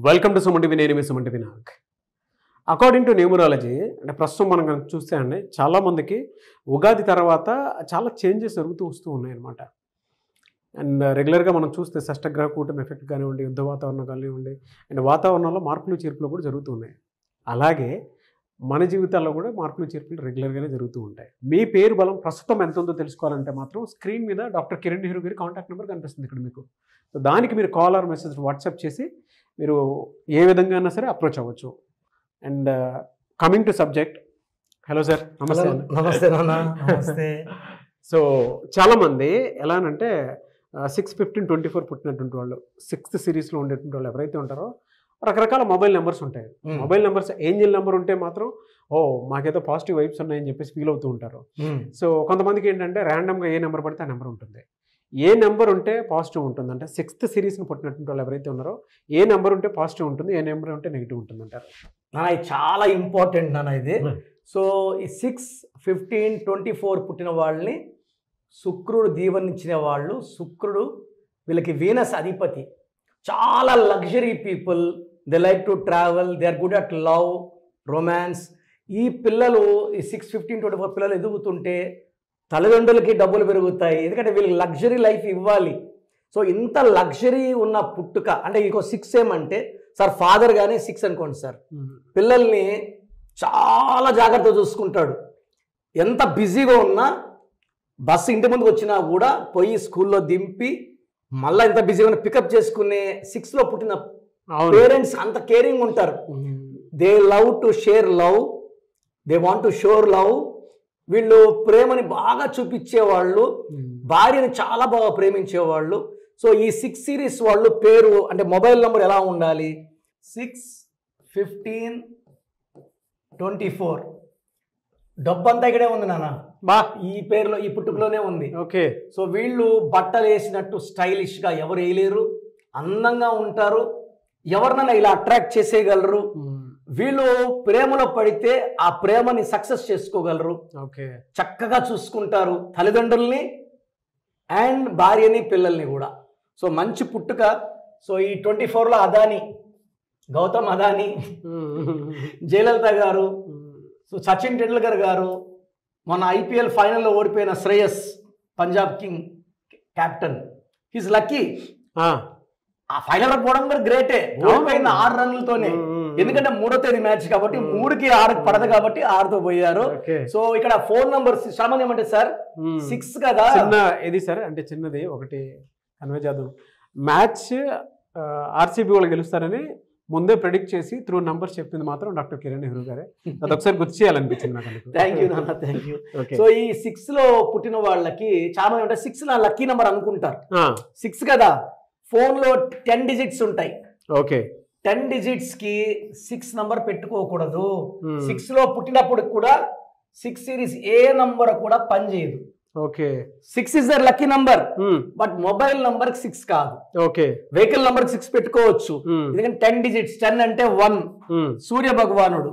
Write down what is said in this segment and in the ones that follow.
Welcome to Suman TV. నేను మీ Suman TV Nag. According to numerology అంటే ప్రస్తుతం మనం కనుక చూస్తే అండి చాలామందికి ఉగాది తర్వాత చాలా చేంజెస్ జరుగుతూ వస్తూ ఉన్నాయన్నమాట. అండ్ రెగ్యులర్గా మనం చూస్తే షష్టగ్రహ కూటమి ఎఫెక్ట్ కానివ్వండి, యుద్ధ వాతావరణం కానివ్వండి, అండ్ వాతావరణంలో మార్పులు చేర్పులు కూడా జరుగుతూ ఉన్నాయి. అలాగే మన జీవితాల్లో కూడా మార్పులు చేర్పులు రెగ్యులర్గానే జరుగుతూ ఉంటాయి. మీ పేరు బలం ప్రస్తుతం ఎంత ఉందో తెలుసుకోవాలంటే మాత్రం స్క్రీన్ మీద డాక్టర్ కిరణ్ నెహ్రూ గారి కాంటాక్ట్ నెంబర్ కనిపిస్తుంది ఇక్కడ మీకు. సో దానికి మీరు కాల్ ఆర్ మెసేజ్ వాట్సాప్ చేసి మీరు ఏ విధంగా అయినా సరే అప్రోచ్ అవ్వచ్చు. And coming to subject, hello sir. నమస్తే. నమస్తే నాన్న. నమస్తే. సో చాలామంది ఎలానంటే 6/15/24 పుట్టినటువంటి వాళ్ళు, 6th సిరీస్లో ఉండేటువంటి వాళ్ళు ఎవరైతే ఉంటారో రకరకాల మొబైల్ నెంబర్స్ ఉంటాయి. మొబైల్ నెంబర్స్ ఏంజిల్ నెంబర్ ఉంటే మాత్రం మాకేదో పాజిటివ్ వైబ్స్ ఉన్నాయని చెప్పేసి ఫీల్ అవుతూ ఉంటారు. సో కొంతమందికి ఏంటంటే ర్యాండమ్గా ఏ నెంబర్ పడితే ఆ నెంబర్ ఉంటుంది. ఏ నెంబర్ ఉంటే పాజిటివ్ ఉంటుంది అంటే 6th సిరీస్ని పుట్టినటువంటి వాళ్ళు ఎవరైతే ఉన్నారో ఏ నెంబర్ ఉంటే పాజిటివ్ ఉంటుంది, ఏ నెంబర్ ఉంటే నెగిటివ్ ఉంటుంది అంటారు. నాన్న ఇది చాలా ఇంపార్టెంట్ నాన్న ఇది. సో ఈ 6/15/24 పుట్టిన వాళ్ళని శుక్రుడు దీవెనిచ్చిన వాళ్ళు. శుక్రుడు వీళ్ళకి వీనస్ అధిపతి. చాలా luxury people, they like to travel, they are good at love, romance. ఈ పిల్లలు ఈ 6/15/24 పిల్లలు ఎదుగుతుంటే తల్లిదండ్రులకి డబ్బులు పెరుగుతాయి, ఎందుకంటే వీళ్ళకి లగ్జరీ లైఫ్ ఇవ్వాలి. సో ఇంత లగ్జరీ ఉన్న పుట్టుక అంటే ఇంకో 6 ఏమంటే సార్ ఫాదర్ కానీ 6 అనుకోండి సార్, పిల్లల్ని చాలా జాగ్రత్తగా చూసుకుంటాడు. ఎంత బిజీగా ఉన్నా బస్సు ఇంటి ముందుకు వచ్చినా కూడా పోయి స్కూల్లో దింపి మళ్ళీ ఎంత బిజీగా ఉన్నా పికప్ చేసుకునే 6లో పుట్టిన పేరెంట్స్ అంత కేరింగ్ ఉంటారు. They love to share love, they want to shore love. వీళ్ళు ప్రేమని బాగా చూపించేవాళ్ళు, భార్యని చాలా బాగా ప్రేమించేవాళ్ళు. సో ఈ 6 సిరీస్ వాళ్ళు పేరు అంటే మొబైల్ నెంబర్ ఎలా ఉండాలి, 6/15/24. డబ్బంతా ఇక్కడే ఉంది నాన్న, ఈ పేరులో ఈ పుట్టుకలోనే ఉంది. ఓకే. సో వీళ్ళు బట్టలు వేసినట్టు స్టైలిష్గా ఎవరు వేయలేరు, అందంగా ఉంటారు, ఎవరినైనా ఇలా అట్రాక్ట్ చేసేయగలరు. వీళ్ళు ప్రేమలో పడితే ఆ ప్రేమని సక్సెస్ చేసుకోగలరు. ఓకే. చక్కగా చూసుకుంటారు తల్లిదండ్రుల్ని అండ్ భార్యని పిల్లల్ని కూడా. సో మంచి పుట్టుక. సో ఈ 24లో అదాని, గౌతమ్ అదాని, జయలలిత గారు, సో సచిన్ టెండూల్కర్ గారు, మొన్న IPL ఫైనల్లో ఓడిపోయిన Shreyas, Punjab king captain, he's lucky. ఆ ఫైనల్ పోవడం కూడా గ్రేటే, ఓడిపోయిన 6 రన్లతోనే. ఎందుకంటే 3వ తేదీ మ్యాచ్ కాబట్టి 3కి 6 పడదు కాబట్టి 6తో పోయారు. సో ఇక్కడ ఫోన్ నంబర్ చాలా మంది ఏమంటే సార్ 6 కదా చిన్న ఇది సార్ అంటే చిన్నది ఒకటి కన్వే చేద్దాం. మ్యాచ్ RCB వాళ్ళు గెలుస్తారని ముందే ప్రెడిక్ట్ చేసి త్రూ నంబర్స్ చెప్పింది మాత్రం డాక్టర్ కిరణ్ నెహ్రూ గారే. అది ఒకసారి గుర్తు చేయాలనిపించింది నాకు. థ్యాంక్ యూ నాన్న, థ్యాంక్ యూ. సో ఈ 6లో పుట్టిన వాళ్ళకి చాలా మంది అంటే 6 నా లక్కీ నెంబర్ అనుకుంటారు. 6 కదా, ఫోన్లో 10 డిజిట్స్ ఉంటాయి. ఓకే. 10 డిజిట్స్ కి 6 నంబర్ పెట్టుకోకూడదు. 6లో పుట్టినప్పుడు కూడా 6 సిరీస్ ఏ నంబర్ కూడా పనిచేయదు. Okay. 6 is their lucky number, but mobile number 6 కాదు. ఓకే. వెహికల్ నంబర్ 6 పెట్టుకోవచ్చు, ఎందుకంటే 10 డిజిట్స్. 10 అంటే 1 సూర్య భగవానుడు,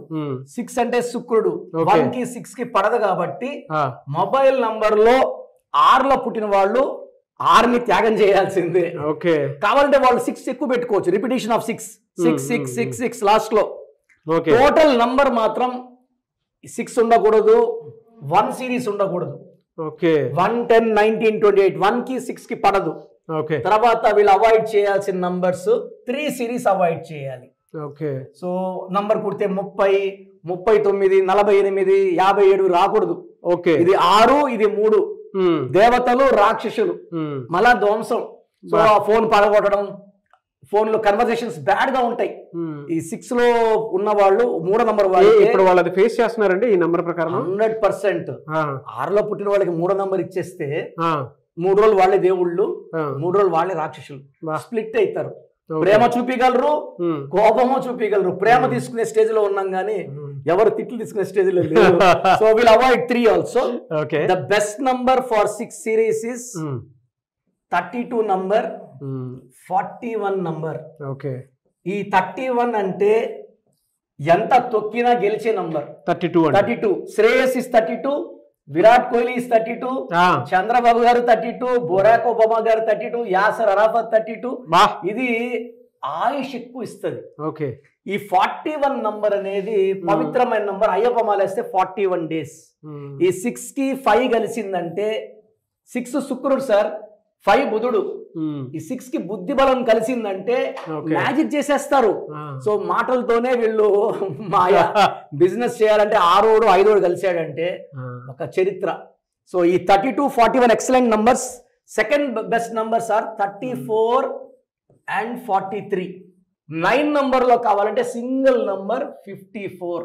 6 అంటే శుక్రుడు, 1 కి 6 కి పడదు కాబట్టి మొబైల్ నంబర్ లో 6లో పుట్టిన వాళ్ళు 6ని త్యాగం చేయాల్సిందే. ఓకే. కావాలంటే వాళ్ళు 6 ఎక్కువ పెట్టుకోవచ్చు, రిపిటేషన్ ఆఫ్ 6 లాస్ట్ లో. టోటల్ నంబర్ మాత్రం 6 ఉండకూడదు, 1 సిరీస్ ఉండకూడదు. ఓకే. 1, 10, 19, 28 1 కి 6 కి పడదు. ఓకే. తర్వాత వీళ్ళు అవాయిడ్ చేయాల్సిన నంబర్స్ 3 సిరీస్ అవాయిడ్ చేయాలి. ఓకే. సో నంబర్ కుడితే 30, 39, 48, 57 రాకూడదు. ఓకే. ఇది 6, ఇది 3. దేవతలు, రాక్షసులు, మళ్ళా ధ్వంసం. సో ఆ ఫోన్ పడగొట్టడం, ఫోన్ లో కన్వర్సేషన్స్ బ్యాడ్ గా ఉంటాయి. ఈ 6లో ఉన్న వాళ్ళు 3వ నంబర్ వాళ్ళు ఇప్పుడు వాళ్ళు అది ఫేస్ చేస్తున్నారండి ఈ నంబర్ ప్రకారం 100%. 6లో పుట్టిన వాళ్ళకి 3వ నంబర్ ఇచ్చేస్తే 3 రోజులు వాళ్ళే దేవుళ్ళు, 3 రోజులు వాళ్ళే రాక్షసులు. స్ప్లిట్ అవుతారు. ప్రేమ చూపించగలరు, కోపము చూపించగలరు. ప్రేమ తీసుకునే స్టేజ్ లో ఉన్నాం కానీ ఎవరు తిట్లు తీసుకునే స్టేజ్ లో లేదు. So will avoid 3 also. The best number for 6 series is 32 number, 41 number. Okay. ఈ 31 అంటే ఎంత తొక్కినా గెలిచే number. 32 Shreyas is 32, Virat Kohli is 32, Chandrababu గారు 32, బొరాక్ ఒబామా గారు 32, యాసర్ అరాఫత్ 32. ఇది ఆయుష్ ఎక్కువ ఇస్తుంది. ఓకే. ఈ 41 నంబర్ అనేది పవిత్రమైన నంబర్. అయ్యప్ప మాలేస్తే 41 డేస్. ఈ 6కి 5 కలిసిందంటే 6 శుక్రుడు సార్, 5 బుధుడు. ఈ 6కి బుద్ధి బలం కలిసిందంటే మ్యాజిక్ చేసేస్తారు. సో మాటలతోనే వీళ్ళు మాయా బిజినెస్ చేయాలంటే 6 5 కలిసాడంటే ఒక చరిత్ర. సో ఈ 32 41 excellent numbers. Second best numbers are 34 and 43. 9 నంబర్లో కావాలంటే సింగిల్ నంబర్ 54,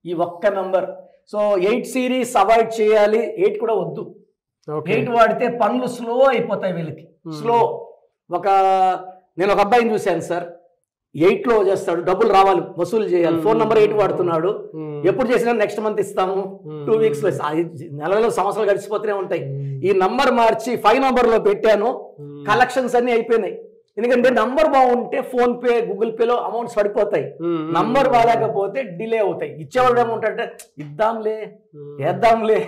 ఈ ఒక్క నంబర్. సో 8 సిరీస్ అవాయిడ్ చేయాలి, 8 కూడా వద్దు. 8 వాడితే పనులు స్లో అయిపోతాయి వీళ్ళకి. స్లో. నేను ఒక అబ్బాయిని చూశాను సార్, 8లో చేస్తాడు, డబ్బులు రావాలి, వసూలు చేయాలి, ఫోన్ నెంబర్ 8 వాడుతున్నాడు. ఎప్పుడు చేసినా నెక్స్ట్ మంత్ ఇస్తాము, 2 weeks లో, నెలలో సంవత్సరాలు గడిచిపోతూనే ఉంటాయి. ఈ నంబర్ మార్చి 5 నంబర్లో పెట్టాను, కలెక్షన్స్ అన్ని అయిపోయినాయి. ఎందుకంటే నంబర్ బాగుంటే ఫోన్ పే గూగుల్ పేలో అమౌంట్స్ పడిపోతాయి, నంబర్ బాగాలేకపోతే డిలే అవుతాయి. ఇచ్చేవాడు ఏమంటే ఇద్దాంలే వేద్దాంలే,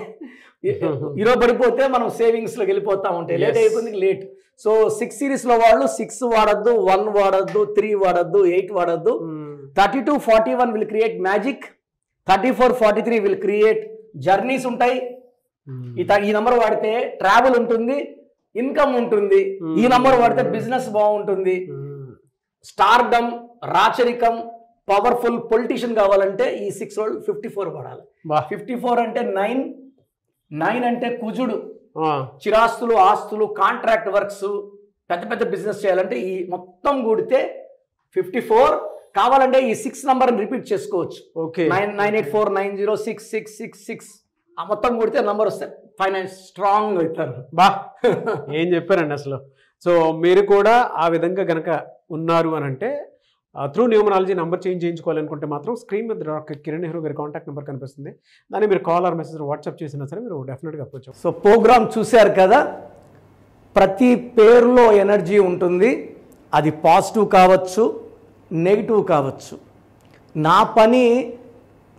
ఈరోజు పడిపోతే మనం సేవింగ్స్ లోకి వెళ్ళిపోతా ఉంటాయి, లేట్ అయిపోయింది లేట్. సో 6 సిరీస్లో వాళ్ళు 6 వాడద్దు, 1 వాడద్దు, 3 వాడద్దు, 8 వాడద్దు. 32 41 will create magic, 34 43 will create journeys ఉంటాయి. ఈ నంబర్ వాడితే ట్రావెల్ ఉంటుంది, ఇన్కమ్ ఉంటుంది. ఈ నంబర్ వాడితే బిజినెస్ బాగుంటుంది. స్టార్డమ్, రాచరికం, పవర్ఫుల్ పొలిటీషియన్ కావాలంటే ఈ 6 వాళ్ళు 54 వాడాలి. 54 అంటే 9 అంటే కుజుడు. చిరాస్తులు, ఆస్తులు, కాంట్రాక్ట్ వర్క్స్, పెద్ద పెద్ద బిజినెస్ చేయాలంటే ఈ మొత్తం కూడితే 54 కావాలంటే ఈ 6 నంబర్ రిపీట్ చేసుకోవచ్చు. 99849066666 ఆ మొత్తం కూడితే నంబర్ వస్తాయి. ఫైనాన్స్ స్ట్రాంగ్ అవుతారు. ఏం చెప్పారండి అసలు. సో మీరు కూడా ఆ విధంగా గనక ఉన్నారు అని అంటే త్రూ న్యూమరాలజీ నంబర్ చేంజ్ చేయించుకోవాలనుకుంటే మాత్రం స్క్రీన్ మీద డాక్టర్ కిరణ్ నెహ్రూ గారి కాంటాక్ట్ నెంబర్ కనిపిస్తుంది, దాన్ని మీరు కాల్ ఆర్ మెసేజ్ వాట్సాప్ చేసినా సరే మీరు డెఫినెట్గా అప్రోచ్. సో ప్రోగ్రామ్ చూశారు కదా, ప్రతి పేరులో ఎనర్జీ ఉంటుంది. అది పాజిటివ్ కావచ్చు, నెగిటివ్ కావచ్చు. నా పని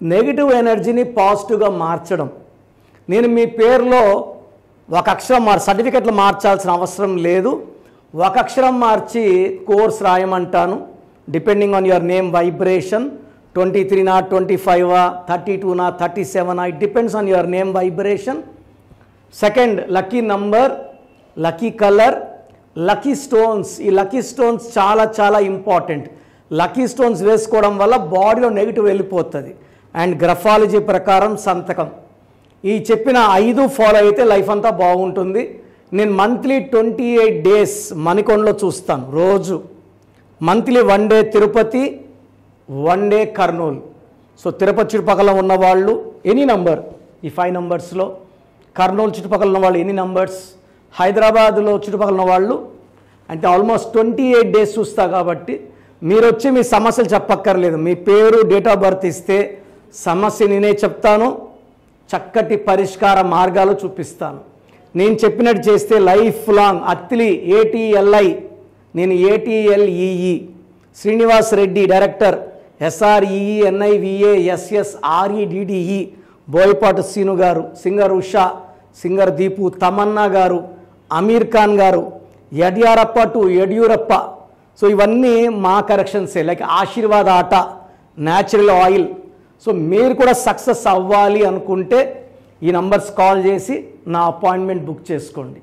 నెగిటివ్ ఎనర్జీని పాజిటివ్గా మార్చడం. నేను మీ పేరులో ఒక అక్షరం సర్టిఫికెట్లు మార్చాల్సిన అవసరం లేదు. ఒక అక్షరం మార్చి కోర్స్ రాయమంటాను. Depending on your name vibration, 23 25 32 37, it depends on your name vibration. Second, lucky number, lucky colour, lucky stones. ఈ లక్కీ స్టోన్స్ చాలా చాలా ఇంపార్టెంట్. లక్కీ స్టోన్స్ వేసుకోవడం వల్ల బాడీలో నెగిటివ్ వెళ్ళిపోతుంది. అండ్ గ్రఫాలజీ ప్రకారం సంతకం. ఈ చెప్పిన 5 ఫాలో అయితే లైఫ్ అంతా బాగుంటుంది. నేను మంత్లీ 28 days మణికొండలో చూస్తాను రోజు. Monthly 1 day Tirupati, 1 day Kurnool. So Tirupati చుట్టుపక్కల ఉన్నవాళ్ళు ఎనీ నంబర్, ఈ 5 నంబర్స్లో, కర్నూలు చుట్టుపక్కల ఉన్న వాళ్ళు ఎనీ నంబర్స్, హైదరాబాద్లో చుట్టుపక్కల ఉన్న వాళ్ళు అంటే ఆల్మోస్ట్ 28 days చూస్తా. కాబట్టి మీరు వచ్చి మీ సమస్యలు చెప్పక్కర్లేదు, మీ పేరు, డేట్ ఆఫ్ బర్త్ ఇస్తే సమస్య నేనే చెప్తాను, చక్కటి పరిష్కార మార్గాలు చూపిస్తాను. నేను చెప్పినట్టు చేస్తే లైఫ్ లాంగ్. అత్తిలి ATLI, నేను ATLEE, Srinivas Reddy director, SREENIVASSREDDE, Boyapati Seenu గారు, సింగర్ ఉషా, సింగర్ దీపు, తమన్నా గారు, అమీర్ ఖాన్ గారు, యడ్యారప్ప టు యడ్యూరప్ప. సో ఇవన్నీ మా కరెక్షన్సే. లైక్ ఆశీర్వాద ఆట, న్యాచురల్ ఆయిల్. సో మీరు కూడా సక్సెస్ అవ్వాలి అనుకుంటే ఈ నంబర్స్ కాల్ చేసి నా అపాయింట్మెంట్ బుక్ చేసుకోండి.